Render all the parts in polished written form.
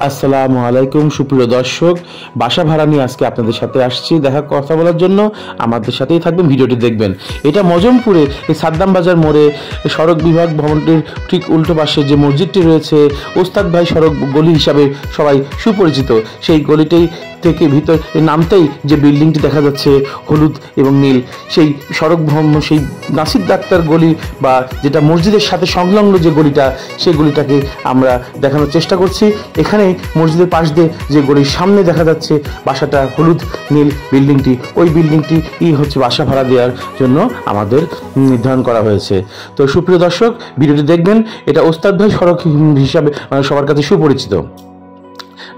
আসসালামু আলাইকুম সুপ্রিয় দর্শক, বাসা ভাড়া নিয়ে আজকে আপনাদের সাথে আসছি কথা বলার জন্য। আমাদের সাথেই থাকবেন, ভিডিওটি দেখবেন। এটা মজমপুরে এই সাদ্দাম বাজার মোড়ে সড়ক বিভাগ ভবনটির ঠিক উল্টো পাশে যে মসজিদটি রয়েছে, ওস্তাদ ভাই সড়ক গলি হিসাবে সবাই সুপরিচিত, সেই গলিটাই থেকে ভিতর নামতেই যে বিল্ডিংটি দেখা যাচ্ছে হলুদ এবং নীল, সেই সড়ক সেই নাসির ডাক্তার গলি বা যেটা মসজিদের সাথে সংলগ্ন যে গলিটা, সেই গলিটাকে আমরা দেখানোর চেষ্টা করছি। এখানে মসজিদের পাশ দিয়ে যে গলির সামনে দেখা যাচ্ছে বাসাটা হলুদ নীল বিল্ডিংটি, ওই বিল্ডিংটি হচ্ছে বাসা ভাড়া দেওয়ার জন্য আমাদের নির্ধারণ করা হয়েছে। তো সুপ্রিয় দর্শক, ভিডিওটি দেখবেন। এটা ওস্তাদ ভাই সড়ক হিসাবে সবার কাছে সুপরিচিত।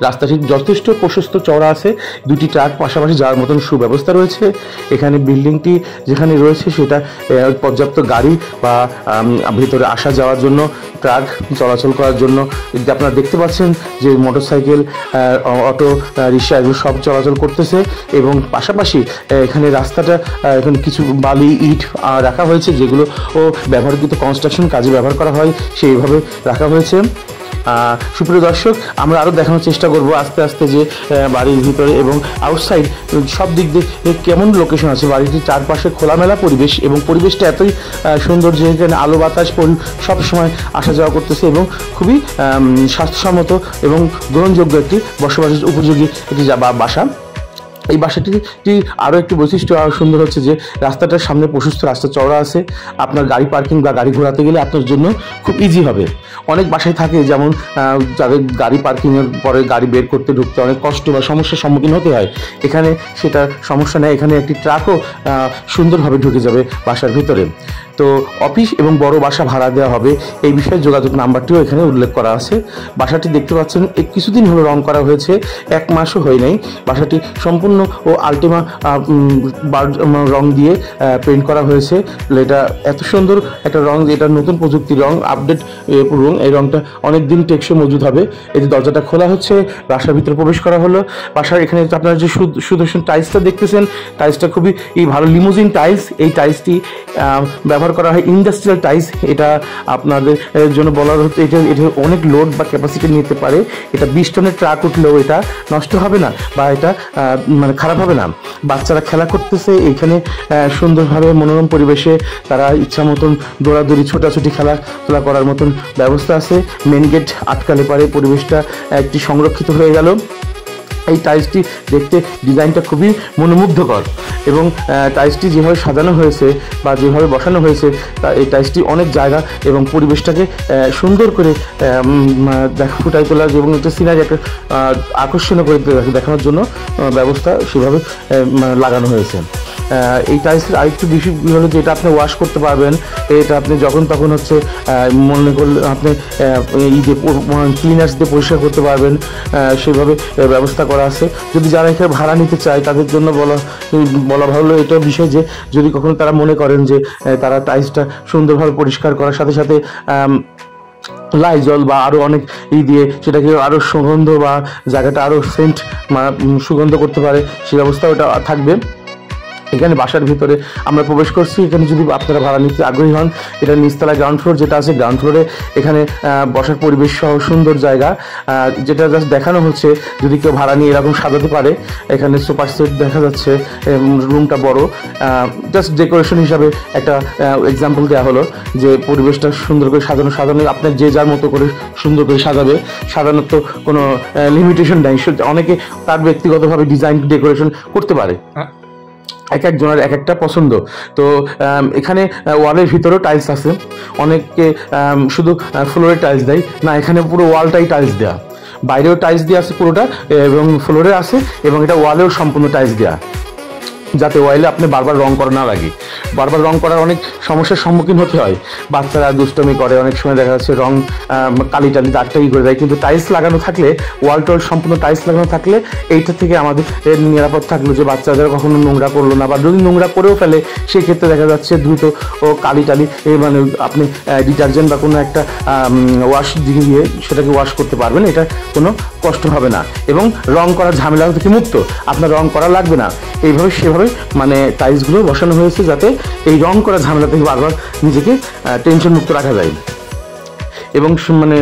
রাস্তাটি যথেষ্ট প্রশস্ত চওড়া আছে, দুটি ট্রাক পাশাপাশি যাওয়ার মতন সুব্যবস্থা রয়েছে। এখানে বিল্ডিংটি যেখানে রয়েছে সেটা পর্যাপ্ত গাড়ি বা ভিতরে আসা যাওয়ার জন্য, ট্রাক চলাচল করার জন্য আপনারা দেখতে পাচ্ছেন যে মোটরসাইকেল, অটো, রিক্সা এগুলো সব চলাচল করতেছে। এবং পাশাপাশি এখানে রাস্তাটা এখানে কিছু বালি ইট রাখা হয়েছে, যেগুলো ব্যবহারকৃত কনস্ট্রাকশন কাজে ব্যবহার করা হয়, সেইভাবে রাখা হয়েছে। সুপ্রিয় দর্শক, আমরা আরও দেখানোর চেষ্টা করব আস্তে আস্তে যে বাড়ির ভিতরে এবং আউটসাইড সব দিক দিয়ে কেমন লোকেশন আছে। বাড়িটির চারপাশে খোলামেলা পরিবেশ এবং পরিবেশটা এতই সুন্দর যে এখানে আলো বাতাস সব সময় আসা যাওয়া করতেছে এবং খুবই স্বাস্থ্যসম্মত এবং গ্রহণযোগ্য একটি বসবাসের উপযোগী একটি বাসা। এই বাসাটি আরও একটি বৈশিষ্ট্য সুন্দর হচ্ছে যে রাস্তাটার সামনে প্রশস্ত রাস্তা চওড়া আছে। আপনার গাড়ি পার্কিং বা গাড়ি ঘোরাতে গেলে আপনার জন্য খুব ইজি হবে। অনেক বাসায় থাকে যেমন যাদের গাড়ি পার্কিংয়ের পরে গাড়ি বের করতে ঢুকতে অনেক কষ্ট বা সমস্যার সম্মুখীন হতে হয়, এখানে সেটা সমস্যা নেই। এখানে একটি ট্রাকও সুন্দরভাবে ঢুকে যাবে বাসার ভিতরে। তো অফিস এবং বড় বাসা ভাড়া দেওয়া হবে, এই বিষয়ে যোগাযোগ নাম্বারটিও এখানে উল্লেখ করা আছে। বাসাটি দেখতে পাচ্ছেন কিছুদিন হলো রং করা হয়েছে, 1 মাসও হয় নাই। বাসাটি সম্পূর্ণ ও আলটিমা রং দিয়ে পেইন্ট করা হয়েছে। এটা এত সুন্দর একটা রং, এটা নতুন প্রযুক্তির রং, আপডেট রং। এই রংটা অনেক দিন টেকসই মজুদ হবে। এই যে দরজাটা খোলা হচ্ছে, বাসার ভিতরে প্রবেশ করা হলো। বাসার এখানে আপনারা যে সুদর্শন টাইলসটা দেখতেছেন, টাইলসটা খুবই ভালো লিমোজিন টাইলস। এই টাইলসটি ব্যবহার করা হয় ইন্ডাস্ট্রিয়াল টাইলস। এটা আপনাদের জন্য বলার হচ্ছে এটা অনেক লোড বা ক্যাপাসিটি নিতে পারে। এটা 20 টনের ট্রাক উঠলেও এটা নষ্ট হবে না বা এটা মানে খারাপ হবে না। বাচ্চারা খেলা করতেছে এখানে সুন্দরভাবে মনোরম পরিবেশে, তারা ইচ্ছা মতন দৌড়াদৌড়ি ছোটাছুটি খেলাধুলা করার মতন ব্যবস্থা আছে। মেন গেট আটকালে পারে পরিবেশটা একটি সংরক্ষিত হয়ে গেল। এই টাইলসটি দেখতে ডিজাইনটা খুবই মনোমুগ্ধকর এবং টাইলসটি যেভাবে সাজানো হয়েছে বা যেভাবে বসানো হয়েছে, তা এই টাইলসটি অনেক জায়গা এবং পরিবেশটাকে সুন্দর করে ফুটাই তোলা এবং একটা সিনারি একটা আকর্ষণীয় করে দেখানোর জন্য ব্যবস্থা সেভাবে লাগানো হয়েছে। এই টাইলসের আরেকটু বেশি হলো যে এটা আপনি ওয়াশ করতে পারবেন। এটা আপনি যখন তখন হচ্ছে মনে করলে আপনি ক্লিনার্স দিয়ে পরিষ্কার করতে পারবেন, সেভাবে ব্যবস্থা করা আছে। যদি যারা এখানে ভাড়া নিতে চায় তাদের জন্য বলা ভালো এটা বিষয় যে যদি কখনো তারা মনে করেন যে তারা টাইলসটা সুন্দরভাবে পরিষ্কার করার সাথে সাথে লাইজল বা আরও অনেক দিয়ে সেটাকে আরও সুগন্ধ বা জায়গাটা আরও সেন্ট সুগন্ধ করতে পারে, সেই ব্যবস্থা ওটা থাকবে। এখানে বাসার ভিতরে আমরা প্রবেশ করছি। এখানে যদি আপনারা ভাড়া নিতে আগ্রহী হন, এটা নিচতলা গ্রাউন্ড ফ্লোর যেটা আছে, গ্রাউন্ড ফ্লোরে এখানে বসার পরিবেশ সহ সুন্দর জায়গা, যেটা জাস্ট দেখানো হচ্ছে যদি কেউ ভাড়া নিয়ে এরকম সাজাতে পারে। এখানে সোফা সেট দেখা যাচ্ছে, রুমটা বড়, জাস্ট ডেকোরেশন হিসাবে একটা এক্সাম্পল দেওয়া হলো যে পরিবেশটা সুন্দর করে সাজানো আপনার যে যার মতো করে সুন্দর করে সাজাবে। সাধারণত কোনো লিমিটেশন নেই, অনেকে তার ব্যক্তিগতভাবে ডিজাইন ডেকোরেশন করতে পারে, এক একজনের এক একটা পছন্দ। তো এখানে ওয়ালের ভিতরেও টাইলস আছে। অনেকে শুধু ফ্লোরে টাইলস দেয় না, এখানে পুরো ওয়ালটাই টাইলস দেওয়া, বাইরেও টাইলস দেওয়া আছে পুরোটা এবং ফ্লোরে আছে এবং এটা ওয়ালেও সম্পূর্ণ টাইলস দেওয়া, যাতে ওয়ালে আপনি বারবার রং করা না লাগে। বারবার রং করার অনেক সমস্যার সম্মুখীন হতে হয়। বাচ্চারা দুষ্টমি করে, অনেক সময় দেখা যাচ্ছে রং কালি দাগটা করে দেয়। কিন্তু টাইলস লাগানো থাকলে, ওয়াল টোয়াল সম্পূর্ণ টাইলস লাগানো থাকলে এইটা থেকে আমাদের নিরাপদ থাকলো যে বাচ্চাদের কখনো নোংরা করলো না, বা যদি নোংরা করেও ফেলে সেই ক্ষেত্রে দেখা যাচ্ছে দ্রুত ও কালি মানে আপনি ডিটারজেন্ট বা কোনো একটা ওয়াশ দিয়ে সেটাকে ওয়াশ করতে পারবেন। এটা কোনো কষ্ট হবে না এবং রং করার ঝামেলা থেকে মুক্ত, আপনার রং করা লাগবে না। এইভাবে সেভাবে মানে টাইলসগুলো বসানো হয়েছে যাতে এই রং করা ঝামেলা থেকে বারবার নিজেকে টেনশন মুক্ত রাখা যায়। এবং মানে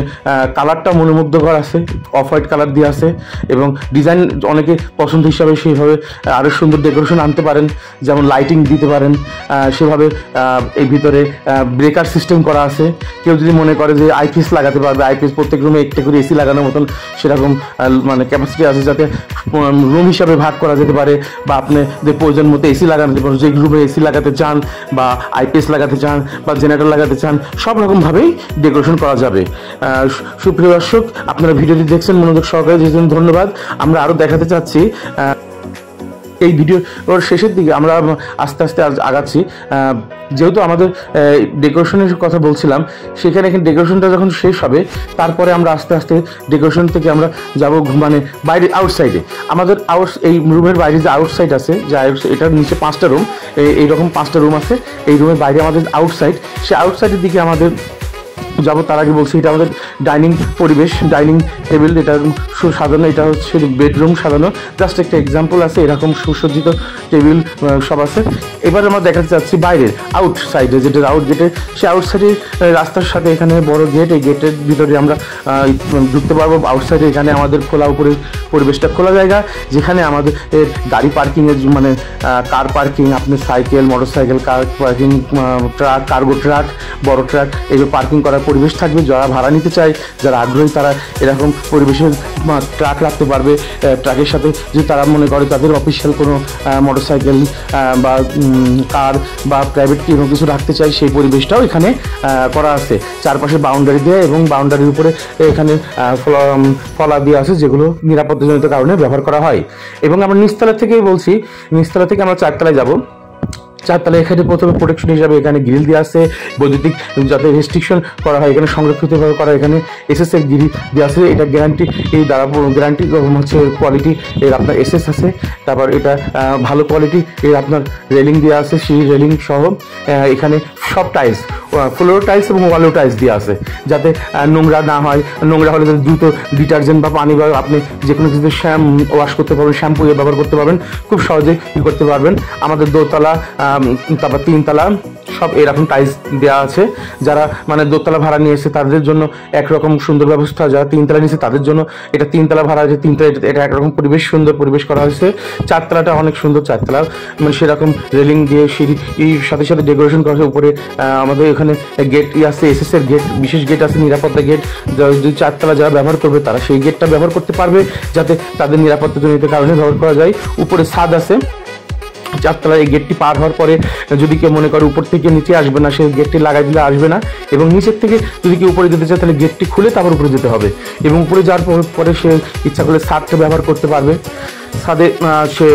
কালারটা মনোমুগ্ধকর আছে, অফ হোয়াইট কালার দিয়ে আছে এবং ডিজাইন অনেকে পছন্দ হিসাবে সেইভাবে আরও সুন্দর ডেকোরেশন আনতে পারেন, যেমন লাইটিং দিতে পারেন সেভাবে। এই ভিতরে ব্রেকার সিস্টেম করা আছে, কেউ যদি মনে করে যে আইপিএস লাগাতে পারবে, আইপিএস প্রত্যেক রুমে একটা করে এসি লাগানোর মতন সেরকম মানে ক্যাপাসিটি আছে, যাতে রুম হিসাবে ভাগ করা যেতে পারে, বা আপনি যে প্রয়োজন মতো এসি লাগাতে পারেন, যে রুমে এসি লাগাতে চান বা আইপিএস লাগাতে চান বা জেনারেটর লাগাতে চান, সব রকমভাবেই ডেকোরেশন করা যাবে। সুপ্রিয় দর্শক, আপনারা ভিডিওটি দেখছেন মনোযোগ সহকারে, যে জন্য ধন্যবাদ। আমরা আরও দেখাতে চাচ্ছি এই ভিডিওর শেষের দিকে আমরা আস্তে আস্তে আগাচ্ছি, যেহেতু আমাদের ডেকোরেশনের কথা বলছিলাম, সেখানে এখানে ডেকোরেশনটা যখন শেষ হবে তারপরে আমরা আস্তে আস্তে ডেকোরেশন থেকে আমরা যাব মানে বাইরে আউটসাইডে। আমাদের এই রুমের বাইরে যে আউটসাইড আছে, যে এটার নিচে 5টা রুম, এইরকম 5টা রুম আছে, এই রুমের বাইরে আমাদের আউটসাইড, সে আউটসাইডের দিকে আমাদের যাব। তার আগে বলছি এটা আমাদের ডাইনিং পরিবেশ, ডাইনিং টেবিল, এটা সাজানো, এটা হচ্ছে বেডরুম সাজানো, জাস্ট একটা এক্সাম্পল আছে, এরকম সুসজ্জিত টেবিল সব আছে। এবার আমরা দেখাতে চাচ্ছি বাইরের আউটসাইডে, যেটা আউট গেটে, সে আউটসাইডে রাস্তার সাথে এখানে বড় গেট, এই গেটের ভিতরে আমরা ঢুকতে পারবো। আউটসাইডে এখানে আমাদের খোলা উপরে পরিবেশটা, খোলা জায়গা, যেখানে আমাদের গাড়ি পার্কিংয়ের মানে কার পার্কিং, আপনি cycle, motorcycle, car parking, truck, cargo truck, বড় ট্রাক, এগুলো পার্কিং করার পরিবেশ থাকবে। যারা ভাড়া নিতে চায়, যারা আগ্রহী, তারা এরকম পরিবেশের ট্রাক রাখতে পারবে। ট্রাকের সাথে যদি তারা মনে করে তাদের অফিসিয়াল কোনো মোটরসাইকেল বা কার বা প্রাইভেট কোনো কিছু রাখতে চায়, সেই পরিবেশটাও এখানে করা আছে। চারপাশে বাউন্ডারি দিয়ে এবং বাউন্ডারির উপরে এখানে ফলা দিয়ে আছে, যেগুলো নিরাপত্তাজনিত কারণে ব্যবহার করা হয়। এবং আমরা নিচতলা থেকেই বলছি, নিচতলা থেকে আমরা 4তলায় যাব। 4তলায় এখানে প্রথমে প্রোটেকশন হিসাবে এখানে গ্রিল দেওয়া আছে, বৈদ্যুতিক যাতে রেস্ট্রিকশন করা হয়, এখানে সংরক্ষিতভাবে করা, এখানে এসএস এর গ্রিল দেওয়া আছে। এটা গ্যারান্টি, এই দ্বারা গ্যারান্টি হচ্ছে কোয়ালিটি এর আপনার এসএস আছে। তারপর এটা ভালো কোয়ালিটি এর আপনার রেলিং দেওয়া আছে, সেই রেলিং সহ এখানে সব টাইলস, ফ্লোর টাইলস এবং ওয়ালও টাইলস দেওয়া আছে, যাতে নোংরা না হয়। নোংরা হলে দ্রুত ডিটারজেন্ট বা পানি বা আপনি যে কোনো কিছু ওয়াশ করতে পারবেন, শ্যাম্পু ব্যবহার করতে পারবেন, খুব সহজে করতে পারবেন। আমাদের দোতলা, তারপর 3তলা সব এরকম টাইলস দেওয়া আছে। যারা মানে দোতলা ভাড়া নিয়েছে তাদের জন্য একরকম সুন্দর ব্যবস্থা, যারা 3তলা নিয়েছে তাদের জন্য এটা 3তলা ভাড়া আছে, 3তলা এটা একরকম পরিবেশ, সুন্দর পরিবেশ করা হয়েছে। 4তলাটা অনেক সুন্দর, 4তলা মানে সেরকম রেলিং দিয়ে সিঁড়ি সাথে সাথে ডেকোরেশন করা আছে। উপরে আমাদের এখানে গেট আছে, এসএস এর গেট, বিশেষ গেট আছে, নিরাপত্তা গেট। যদি 4তলা যারা ব্যবহার করবে তারা সেই গেটটা ব্যবহার করতে পারবে, যাতে তাদের নিরাপত্তাজনিত কারণে ব্যবহার করা যায়। উপরে ছাদ আছে। 4তলায় এই গেটটি পার হওয়ার পরে যদি কেউ মনে করে উপর থেকে নিচে আসবে না, সে গেটটি লাগাই দিলে আসবে না। এবং নিচের থেকে যদি কেউ উপরে যেতে চায় তাহলে গেটটি খুলে তারপর উপরে যেতে হবে। এবং উপরে যাওয়ার পরে সে ইচ্ছা করলে ছাদটা ব্যবহার করতে পারবে। ছাদে সে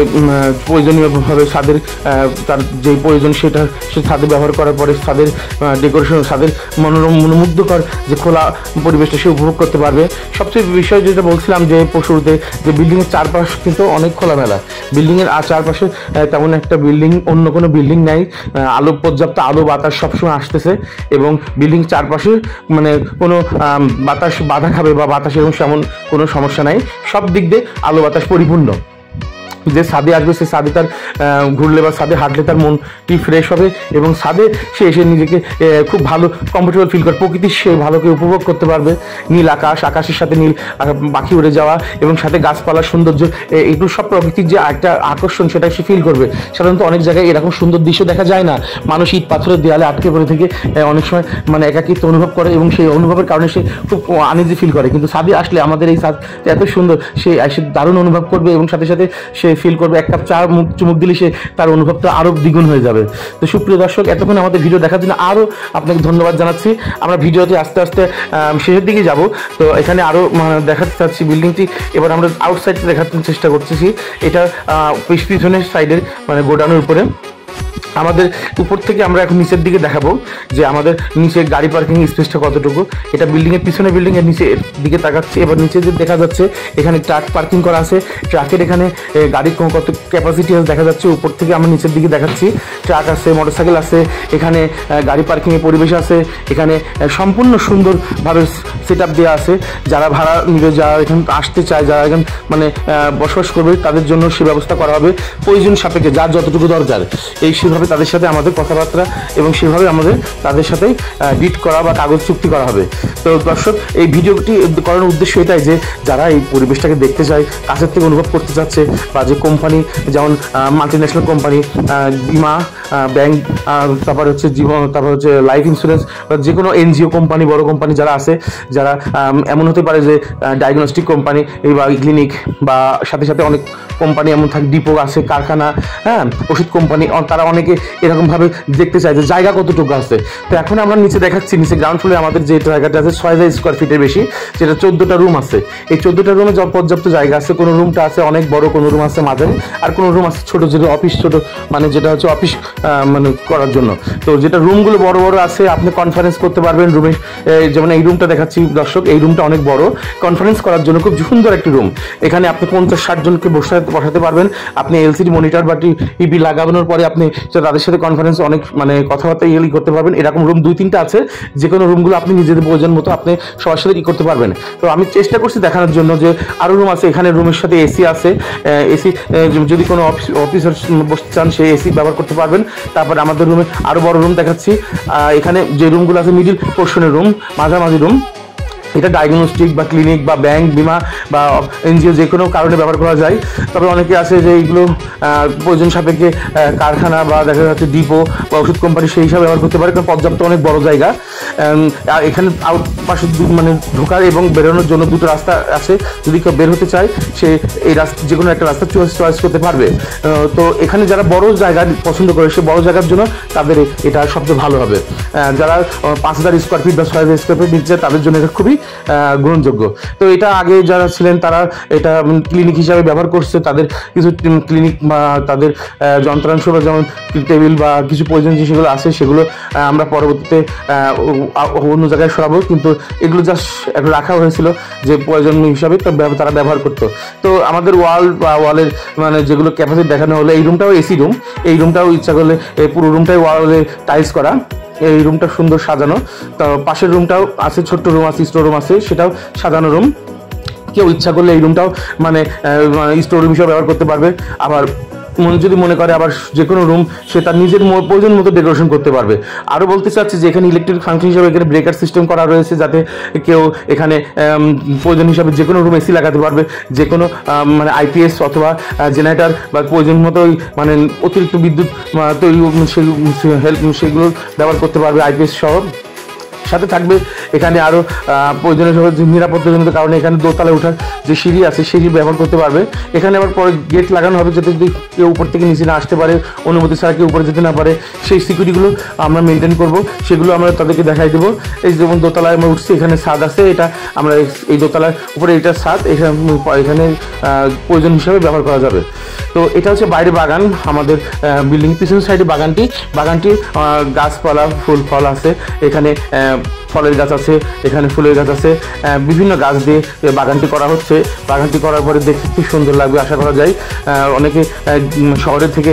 প্রয়োজনীয়ভাবে ছাদের তার যেই প্রয়োজন সেটা সে ছাদে ব্যবহার করার পরে ছাদের ডেকোরেশন, ছাদের মনোমুগ্ধকর যে খোলা পরিবেশটা সে উপভোগ করতে পারবে। সবচেয়ে বিষয় যেটা বলছিলাম যে শুরুতে, যে বিল্ডিংয়ের চারপাশ কিন্তু অনেক খোলামেলা। বিল্ডিংয়ের চারপাশে তেমন একটা বিল্ডিং, অন্য কোনো বিল্ডিং নাই, আলো, পর্যাপ্ত আলো বাতাস সবসময় আসতেছে। এবং বিল্ডিং চারপাশে মানে কোনো বাতাস বাধা খাবে বা বাতাস এরকম সেমন কোনো সমস্যা নাই, সব দিক দিয়ে আলো বাতাস পরিপূর্ণ। যে ছাদে আসবে সে ছাদে তার ঘুরলে বা ছাদে হাঁটলে তার মনটি ফ্রেশ হবে, এবং ছাদে সে এসে নিজেকে খুব ভালো কমফোর্টেবল ফিল করে, প্রকৃতির সে ভালোকে উপভোগ করতে পারবে। নীল আকাশ, আকাশের সাথে নীল পাখি উড়ে যাওয়া এবং সাথে গাছপালার সৌন্দর্য, এগুলো সব প্রকৃতির যে একটা আকর্ষণ সেটা সে ফিল করবে। সাধারণত অনেক জায়গায় এরকম সুন্দর দৃশ্য দেখা যায় না, মানুষ ইট পাথরের দেয়ালে আটকে পড়ে থেকে অনেক সময় মানে একাকিত্ব অনুভব করে এবং সেই অনুভবের কারণে সে খুব আনইজি ফিল করে। কিন্তু ছাদে আসলে আমাদের এই ছাদ এত সুন্দর, সে দারুণ অনুভব করবে এবং সাথে সাথে সে ফিল করবে। এক কাপ চা চুমুক দিলে সে তার অনুভবটা আরও দ্বিগুণ হয়ে যাবে। তো সুপ্রিয় দর্শক, এতক্ষণ আমাদের ভিডিও দেখার জন্য আরও আপনাকে ধন্যবাদ জানাচ্ছি। আমরা ভিডিওতে আস্তে আস্তে শেষের দিকে যাব। তো এখানে আরও দেখাতে চাচ্ছি বিল্ডিংটি। এবার আমরা আউটসাইড দেখাতে চেষ্টা করতেছি। এটা পিছনের সাইডের মানে গোডাউনের উপরে। আমাদের উপর থেকে আমরা এখন নিচের দিকে দেখাবো যে আমাদের নিচে গাড়ি পার্কিং স্পেসটা কতটুকু। এটা বিল্ডিংয়ের পিছনে, বিল্ডিংয়ের নিচের দিকে তাকাচ্ছে। এবার নিচে যে দেখা যাচ্ছে এখানে ট্রাক পার্কিং করা আছে, ট্রাকের এখানে গাড়ির কত ক্যাপাসিটি আছে দেখা যাচ্ছে। উপর থেকে আমরা নিচের দিকে দেখাচ্ছি, ট্রাক আছে, মোটরসাইকেল আছে, এখানে গাড়ি পার্কিংয়ের পরিবেশ আছে। এখানে সম্পূর্ণ সুন্দরভাবে সেট আপ দেওয়া আছে। যারা ভাড়া নিবে, যারা এখানে আসতে চায়, যারা এখানে মানে বসবাস করবে তাদের জন্য সে ব্যবস্থা করা হবে প্রয়োজন সাপেক্ষে, যার যতটুকু দরকার এই সেভাবে তাদের সাথে আমাদের কথাবার্তা এবং সেভাবে আমাদের তাদের সাথে ডিট করা বা কাগজ চুক্তি করা হবে। তো দর্শক, এই ভিডিওটি করার উদ্দেশ্য এটাই যে যারা এই পরিবেশটাকে দেখতে চায়, কাছের থেকে অনুভব করতে চাচ্ছে, বা যে কোম্পানি যেমন মাল্টিন্যাশনাল কোম্পানি, বিমা, ব্যাংক, তারপর হচ্ছে জীবন, তারপর হচ্ছে লাইফ ইন্স্যুরেন্স, বা যে কোনো এনজিও কোম্পানি, বড় কোম্পানি যারা আছে, যারা এমন হতে পারে যে ডায়াগনস্টিক কোম্পানি বা ক্লিনিক, বা সাথে সাথে অনেক কোম্পানি এমন থাকে, ডিপো আছে, কারখানা, হ্যাঁ, ওষুধ কোম্পানি, তারা অনেকে এরকমভাবে দেখতে চায় যে জায়গা কতটুকু আছে। তো এখন আমরা নিচে দেখাচ্ছি, নিচে গ্রাউন্ড ফ্লোরে আমাদের যে জায়গাটা আছে 6000 স্কোয়ার ফিটের বেশি, যেটা 14টা রুম আছে। এই 14টা রুমে পর্যাপ্ত জায়গা আছে। কোনো রুমটা আছে অনেক বড়, কোনো রুম আছে মাঝারি, আর কোনো রুম আছে ছোট, যেটা অফিস, ছোট মানে যেটা হচ্ছে অফিস মানে করার জন্য। তো যেটা রুমগুলো বড় বড় আছে, আপনি কনফারেন্স করতে পারবেন রুমে। যেমন এই রুমটা দেখাচ্ছি দর্শক, এই রুমটা অনেক বড়, কনফারেন্স করার জন্য খুব সুন্দর একটি রুম। এখানে আপনি 50-60 জনকে বসাতে পারবেন। আপনি এলসিডি মনিটর বা টিভি লাগানোর পরে আপনি তাদের সাথে কনফারেন্স অনেক মানে কথাবার্তা করতে পারবেন। এরকম রুম 2-3টা আছে, যে কোনো রুমগুলো আপনি নিজেদের প্রয়োজন মতো আপনি সবার সাথে করতে পারবেন। তো আমি চেষ্টা করছি দেখানোর জন্য যে আরও রুম আছে। এখানে রুমের সাথে এসি আছে, এসি যদি কোনো অফিসার বসতে চান সে এসি ব্যবহার করতে পারবেন। তারপর আমাদের রুমে আরও বড় রুম দেখাচ্ছি। এখানে যে রুমগুলো আছে মিডিল পোর্শনের রুম, মাঝামাঝি রুম, এটা ডায়াগনস্টিক বা ক্লিনিক বা ব্যাংক, বিমা বা এনজিও যে কোনো কারণে ব্যবহার করা যায়। তবে অনেকে আছে যে এইগুলো প্রয়োজন সাপেক্ষে কারখানা বা দেখা যাচ্ছে ডিপো বা ওষুধ কোম্পানি সেই হিসাবে ব্যবহার করতে পারে, কারণ পর্যাপ্ত অনেক বড় জায়গা। আর এখানে পাশে মানে ঢোকার এবং বেরোনোর জন্য দুটো রাস্তা আছে। যদি কেউ বের হতে চায় সে এই রাস্তা যে কোনো একটা রাস্তা চয়েস করতে পারবে। তো এখানে যারা বড় জায়গা পছন্দ করে, সে বড় জায়গার জন্য তাদের এটা সবচেয়ে ভালো হবে। যারা 5000 স্কোয়ার ফিট বা 6000 স্কোয়ার ফিট নিচ্ছে তাদের জন্য এটা খুবই গ্রহণযোগ্য। তো এটা আগে যারা ছিলেন তারা এটা ক্লিনিক হিসাবে ব্যবহার করছে। তাদের কিছু ক্লিনিক বা তাদের যন্ত্রাংশ বা যেমন টেবিল বা কিছু প্রয়োজন যেগুলো আছে সেগুলো আমরা পরবর্তীতে অন্য জায়গায় সরাবো, কিন্তু এগুলো জাস্ট একটা রাখা হয়েছিল যে প্রয়োজন হিসাবে তারা ব্যবহার করতো। তো আমাদের ওয়াল বা ওয়ালের মানে যেগুলো ক্যাপাসিটি দেখানো হলো, এই রুমটাও এসি রুম। এই রুমটাও ইচ্ছা করলে এই পুরো রুমটাই ওয়ালে টাইলস করা। এই রুমটা সুন্দর সাজানো। তো পাশের রুমটাও আছে, ছোট্ট রুম আছে, স্টোর রুম আছে, সেটাও সাজানো রুম। কেউ ইচ্ছা করলে এই রুমটাও মানে স্টোর রুম হিসেবে ব্যবহার করতে পারবে। আবার যদি মনে করে আবার যে কোনো রুম সে তার নিজের প্রয়োজন মতো ডেকোরেশন করতে পারবে। আরও বলতে চাচ্ছি যে এখানে ইলেকট্রিক ফাংশন হিসাবে এখানে ব্রেকার সিস্টেম করা রয়েছে, যাতে কেউ এখানে প্রয়োজন হিসাবে যে কোনো রুম এসি লাগাতে পারবে। যে কোনো মানে আইপিএস অথবা জেনারেটর বা প্রয়োজন মতো মানে অতিরিক্ত বিদ্যুৎ তৈরি সেগুলো ব্যবহার করতে পারবে আইপিএস সহ। সাথে থাকবে এখানে আরও প্রয়োজনীয় নিরাপত্তাজনিত কারণে এখানে দোতলায় ওঠার যে সিঁড়ি আছে সিঁড়ি ব্যবহার করতে পারবে। এখানে আবার পরে গেট লাগানো হবে, যাতে যদি কেউ উপর থেকে নিচে না আসতে পারে, অনুমতি ছাড়া কেউ উপরে যেতে না পারে, সেই সিকিউরিটিগুলো আমরা মেনটেন করব। সেগুলো আমরা তাদেরকে দেখাই দেবো। এই যেমন দোতলায় আমরা উঠছি, এখানে ছাদ আছে, এটা আমরা এই দোতলার উপরে এটা ছাদ, এখানে প্রয়োজন হিসাবে ব্যবহার করা যাবে। তো এটা হচ্ছে বাইরে বাগান, আমাদের বিল্ডিং পিছনের সাইডে বাগানটি গাছপালা ফুল ফল আছে। এখানে ফলের গাছ আছে, এখানে ফুলের গাছ আছে, বিভিন্ন গাছ দিয়ে বাগানটি করা হচ্ছে। বাগানটি করার পরে দেখতে খুব সুন্দর লাগবে আশা করা যায়। অনেকে শহরের থেকে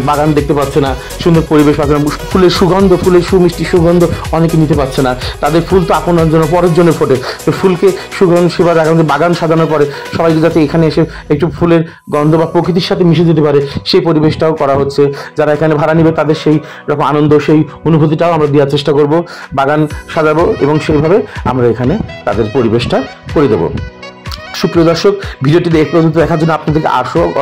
বাগান দেখতে পাচ্ছে না, সুন্দর পরিবেশ পাচ্ছে না, ফুলের সুগন্ধ, ফুলের সুমিষ্টি সুগন্ধ অনেকে নিতে পারছে না। তাদের ফুল তো আপনার জন্য পরের জন্য ফোটে, তো ফুলকে সুগন্ধ সেবা রাখার বাগান সাজানোর পরে সবাইকে যাতে এখানে এসে একটু ফুলের গন্ধ বা প্রকৃতির সাথে মিশে যেতে পারে সেই পরিবেশটাও করা হচ্ছে। যারা এখানে ভাড়া নেবে তাদের সেই রকম আনন্দ, সেই অনুভূতিটাও আমরা দেওয়ার চেষ্টা করব। বাগান সাজাবো এবং সেইভাবে আমরা এখানে তাদের পরিবেশটা করে দেবো। সুপ্রিয় দর্শক, ভিডিওটি এই পর্যন্ত দেখার জন্য আপনাদেরকে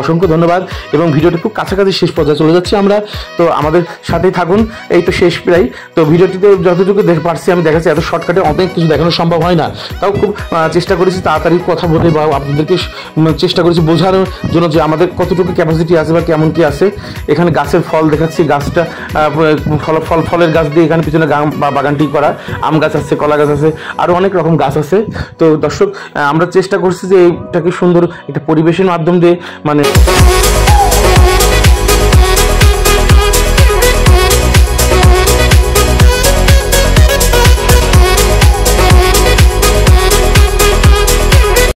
অসংখ্য ধন্যবাদ। এবং ভিডিওটি খুব কাছাকাছি শেষ পর্যায়ে চলে যাচ্ছি আমরা, তো আমাদের সাথেই থাকুন। এই তো শেষ প্রায়। তো ভিডিওটিতে যতটুকু পারছি আমি দেখাচ্ছি, এত শর্টকাটে অনেক কিছু দেখানো সম্ভব হয় না, তাও খুব চেষ্টা করেছি তাড়াতাড়ি কথা বলে বা আপনাদেরকে চেষ্টা করেছি বোঝানোর জন্য যে আমাদের কতটুকু ক্যাপাসিটি আছে বা কেমন কি আছে। এখানে গাছের ফল দেখাচ্ছি, গাছটা ফলের গাছ দিয়ে এখানে পিছনে বাগানটি করা, আম গাছ আছে, কলা গাছ আছে, আরও অনেক রকম গাছ আছে। তো দর্শক, আমরা চেষ্টা করছি যে এইটাকে সুন্দর একটা পরিবেশের মাধ্যম দিয়ে মানে